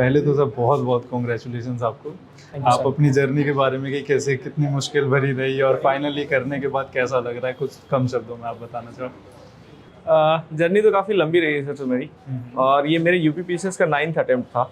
पहले तो सब बहुत बहुत कॉन्ग्रेचुलेशंस आपको। आप अपनी जर्नी के बारे में कि कैसे कितनी मुश्किल भरी रही और फाइनली करने के बाद कैसा लग रहा है, कुछ कम शब्दों में आप बताना चाहो। जर्नी तो काफ़ी लंबी रही है सर मेरी, और ये मेरे यूपी पीसीएस का 9th अटेम्प्ट था।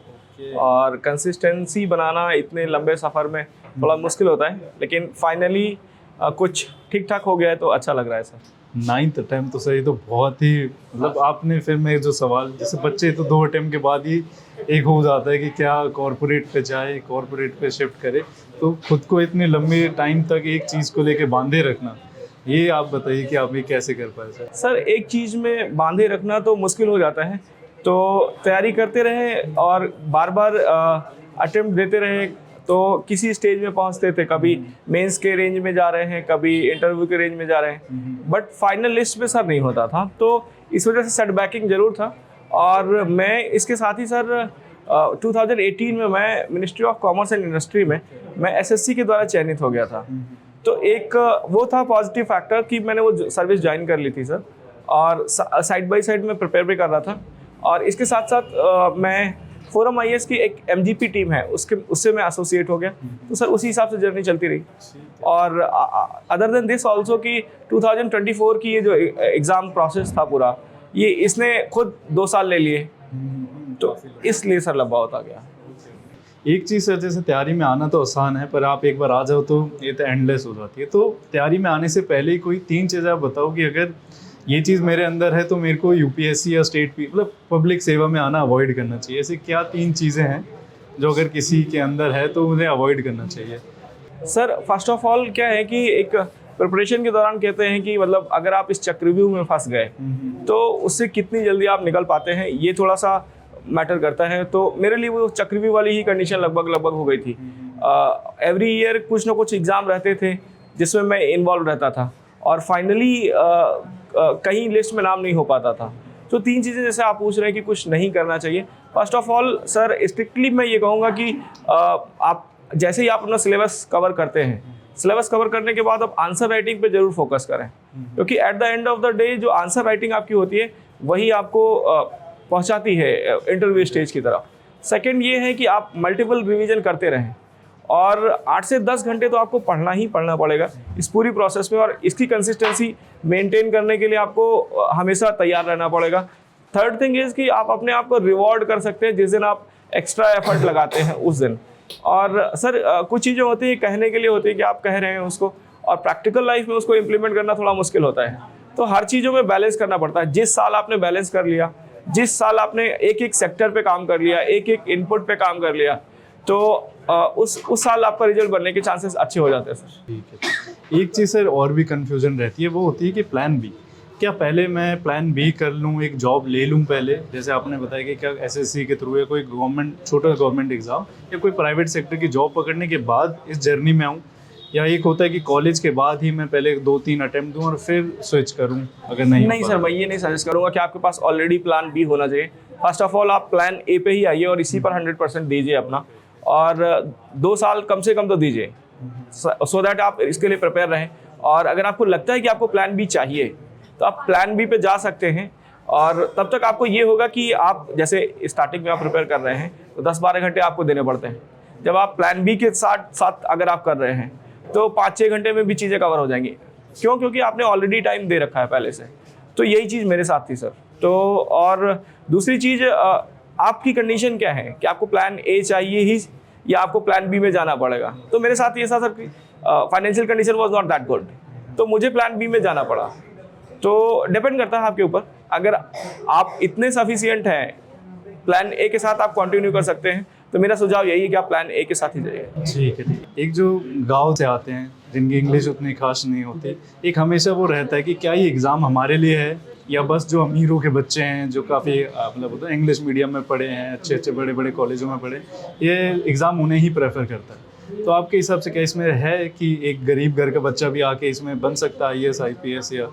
और कंसिस्टेंसी बनाना इतने लंबे सफ़र में थोड़ा मुश्किल होता है, लेकिन फाइनली कुछ ठीक ठाक हो गया है तो अच्छा लग रहा है सर। 9th अटेम्प्ट तो सही, तो बहुत ही मतलब आपने, फिर मैं जो सवाल, जैसे बच्चे तो 2 अटेम्प्ट के बाद ही एक हो जाता है कि क्या कॉर्पोरेट पे जाए, कॉर्पोरेट पे शिफ्ट करे, तो खुद को इतने लंबे टाइम तक एक चीज़ को लेके बांधे रखना, ये आप बताइए कि आप ये कैसे कर पाए सर? सर एक चीज़ में बांधे रखना तो मुश्किल हो जाता है, तो तैयारी करते रहे और बार बार अटेम्प्ट देते रहे, तो किसी स्टेज में पहुंचते थे। कभी मेंस के रेंज में जा रहे हैं, कभी इंटरव्यू के रेंज में जा रहे हैं, बट फाइनल लिस्ट में सर नहीं होता था, तो इस वजह से सेटबैकिंग जरूर था। और मैं इसके साथ ही सर 2018 में मैं ministry of commerce and industry में मैं एसएससी के द्वारा चयनित हो गया था। तो एक वो था पॉजिटिव फैक्टर कि मैंने वो सर्विस ज्वाइन कर ली थी सर, और साइड बाय साइड में प्रिपेयर भी कर रहा था। और इसके साथ साथ मैं फोरम आईएएस की एक एमजीपी टीम है, उससे मैं एसोसिएट हो गया, तो सर उसी हिसाब से जर्नी चलती रही। और अदर देन दिस ऑल्सो कि 2024 की ये जो एग्ज़ाम प्रोसेस था पूरा, ये इसने खुद 2 साल ले लिए, तो इसलिए सर लंबा होता गया। एक चीज़ सर, जैसे तैयारी में आना तो आसान है, पर आप एक बार आ जाओ तो ये तो एंडलेस हो जाती है। तो तैयारी में आने से पहले ही कोई 3 चीज़ें आप बताओ कि अगर ये चीज़ मेरे अंदर है तो मेरे को यूपीएससी या स्टेट मतलब पब्लिक सेवा में आना अवॉइड करना चाहिए। ऐसी क्या 3 चीज़ें हैं जो अगर किसी के अंदर है तो उन्हें अवॉइड करना चाहिए? सर फर्स्ट ऑफ ऑल क्या है कि एक प्रिपरेशन के दौरान कहते हैं कि मतलब अगर आप इस चक्रव्यूह में फंस गए तो उससे कितनी जल्दी आप निकल पाते हैं, ये थोड़ा सा मैटर करता है। तो मेरे लिए वो चक्रव्यूह वाली ही कंडीशन लगभग हो गई थी। एवरी ईयर कुछ ना कुछ एग्ज़ाम रहते थे जिसमें मैं इन्वॉल्व रहता था, और फाइनली कहीं लिस्ट में नाम नहीं हो पाता था। तो 3 चीज़ें जैसे आप पूछ रहे हैं कि कुछ नहीं करना चाहिए, first of all sir strictly मैं ये कहूँगा कि आप जैसे ही आप अपना सिलेबस कवर करते हैं, सिलेबस कवर करने के बाद आप आंसर राइटिंग पे जरूर फोकस करें, क्योंकि at the end of the day जो आंसर राइटिंग आपकी होती है वही आपको पहुंचाती है इंटरव्यू स्टेज की तरफ। सेकंड ये है कि आप मल्टीपल रिवीजन करते रहें, और 8 से 10 घंटे तो आपको पढ़ना ही पढ़ना पड़ेगा इस पूरी प्रोसेस में, और इसकी कंसिस्टेंसी मेंटेन करने के लिए आपको हमेशा तैयार रहना पड़ेगा। थर्ड थिंग इज़ कि आप अपने आप को रिवॉर्ड कर सकते हैं जिस दिन आप एक्स्ट्रा एफर्ट लगाते हैं उस दिन। और सर कुछ चीज़ें होती हैं कहने के लिए होती है कि आप कह रहे हैं उसको, और प्रैक्टिकल लाइफ में उसको इम्प्लीमेंट करना थोड़ा मुश्किल होता है। तो हर चीज़ों में बैलेंस करना पड़ता है। जिस साल आपने बैलेंस कर लिया, जिस साल आपने एक सेक्टर पे काम कर लिया, एक इनपुट पे काम कर लिया, तो उस साल आपका रिजल्ट बनने के चांसेस अच्छे हो जाते हैं सर। ठीक है। एक चीज़ सर और भी कन्फ्यूजन रहती है, वो होती है कि प्लान बी, क्या पहले मैं प्लान बी कर लूँ, एक जॉब ले लूँ पहले, जैसे आपने बताया कि क्या एसएससी के थ्रू या कोई छोटा गवर्नमेंट एग्ज़ाम या कोई प्राइवेट सेक्टर की जॉब पकड़ने के बाद इस जर्नी में आऊँ, या एक होता है कि कॉलेज के बाद ही मैं पहले 2-3 अटेम्प्ट दूँ और फिर स्विच करूँ अगर नहीं सर मैं ये नहीं सजेस्ट करूँगा कि आपके पास ऑलरेडी प्लान बी होना चाहिए। फर्स्ट ऑफ ऑल आप प्लान ए पे ही आइए और इसी पर 100% दीजिए अपना, और 2 साल कम से कम तो दीजिए, सो दैट आप इसके लिए प्रिपेयर रहें। और अगर आपको लगता है कि आपको प्लान बी चाहिए तो आप प्लान बी पे जा सकते हैं, और तब तक आपको ये होगा कि आप जैसे स्टार्टिंग में आप प्रिपेयर कर रहे हैं तो 10-12 घंटे आपको देने पड़ते हैं। जब आप प्लान बी के साथ अगर आप कर रहे हैं तो 5-6 घंटे में भी चीज़ें कवर हो जाएंगी। क्यों? क्योंकि आपने ऑलरेडी टाइम दे रखा है पहले से। तो यही चीज़ मेरे साथ थी सर। तो और दूसरी चीज़, आपकी कंडीशन क्या है कि आपको प्लान ए चाहिए ही या आपको प्लान बी में जाना पड़ेगा। तो मेरे साथ ये था सर कि financial condition was not that good, तो मुझे प्लान बी में जाना पड़ा। तो डिपेंड करता है आपके ऊपर। अगर आप इतने सफिशिएंट हैं, प्लान ए के साथ आप कंटिन्यू कर सकते हैं, तो मेरा सुझाव यही है कि आप प्लान ए के साथ ही जाइए। ठीक है। एक जो गांव से आते हैं जिनकी इंग्लिश उतनी खास नहीं होती, एक हमेशा वो रहता है कि क्या ये एग्ज़ाम हमारे लिए है या बस जो अमीरों के बच्चे हैं जो काफ़ी मतलब होता है इंग्लिश मीडियम में पढ़े हैं, अच्छे बड़े कॉलेजों में पढ़े, ये एग्ज़ाम उन्हें ही प्रेफर करता है। तो आपके हिसाब से क्या इसमें है कि एक गरीब घर का बच्चा भी आके इसमें बन सकता है आईएएस आईपीएस? या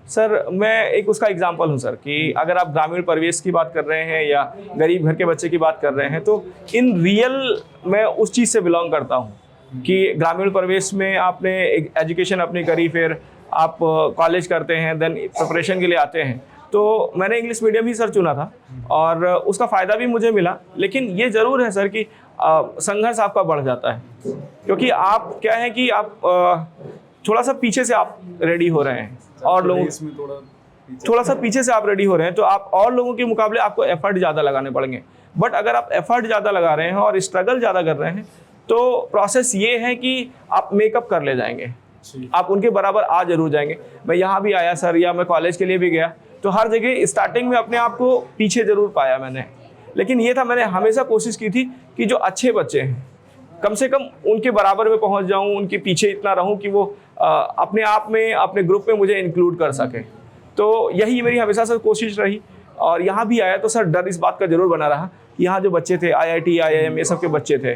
सर मैं एक उसका एग्जांपल हूँ सर, कि अगर आप ग्रामीण परिवेश की बात कर रहे हैं या गरीब घर के बच्चे की बात कर रहे हैं, तो इन रियल मैं उस चीज़ से बिलोंग करता हूँ कि ग्रामीण परिवेश में आपने एजुकेशन अपनी करी, फिर आप कॉलेज करते हैं, देन प्रिपरेशन के लिए आते हैं, तो मैंने इंग्लिश मीडियम ही सर चुना था और उसका फ़ायदा भी मुझे मिला। लेकिन ये ज़रूर है सर कि संघर्ष आपका बढ़ जाता है, क्योंकि आप क्या है कि आप थोड़ा सा पीछे से आप रेडी हो रहे हैं और लोगों इसमें थोड़ा सा पीछे से आप रेडी हो रहे हैं, तो आप और लोगों के मुकाबले आपको एफर्ट ज़्यादा लगाने पड़ेंगे। बट अगर आप एफर्ट ज़्यादा लगा रहे हैं और स्ट्रगल ज़्यादा कर रहे हैं तो प्रोसेस ये है कि आप मेकअप कर ले जाएंगे, आप उनके बराबर आ जरूर जाएंगे। मैं यहाँ भी आया सर, या मैं कॉलेज के लिए भी गया, तो हर जगह स्टार्टिंग में अपने आप को पीछे जरूर पाया मैंने। लेकिन ये था, मैंने हमेशा कोशिश की थी कि जो अच्छे बच्चे हैं कम से कम उनके बराबर में पहुँच जाऊँ, उनके पीछे इतना रहूँ कि वो अपने आप में, अपने ग्रुप में मुझे इंक्लूड कर सके। तो यही मेरी हमेशा से कोशिश रही। और यहाँ भी आया तो सर डर इस बात का जरूर बना रहा कि यहाँ जो बच्चे थे IIT IIM ये सब के बच्चे थे,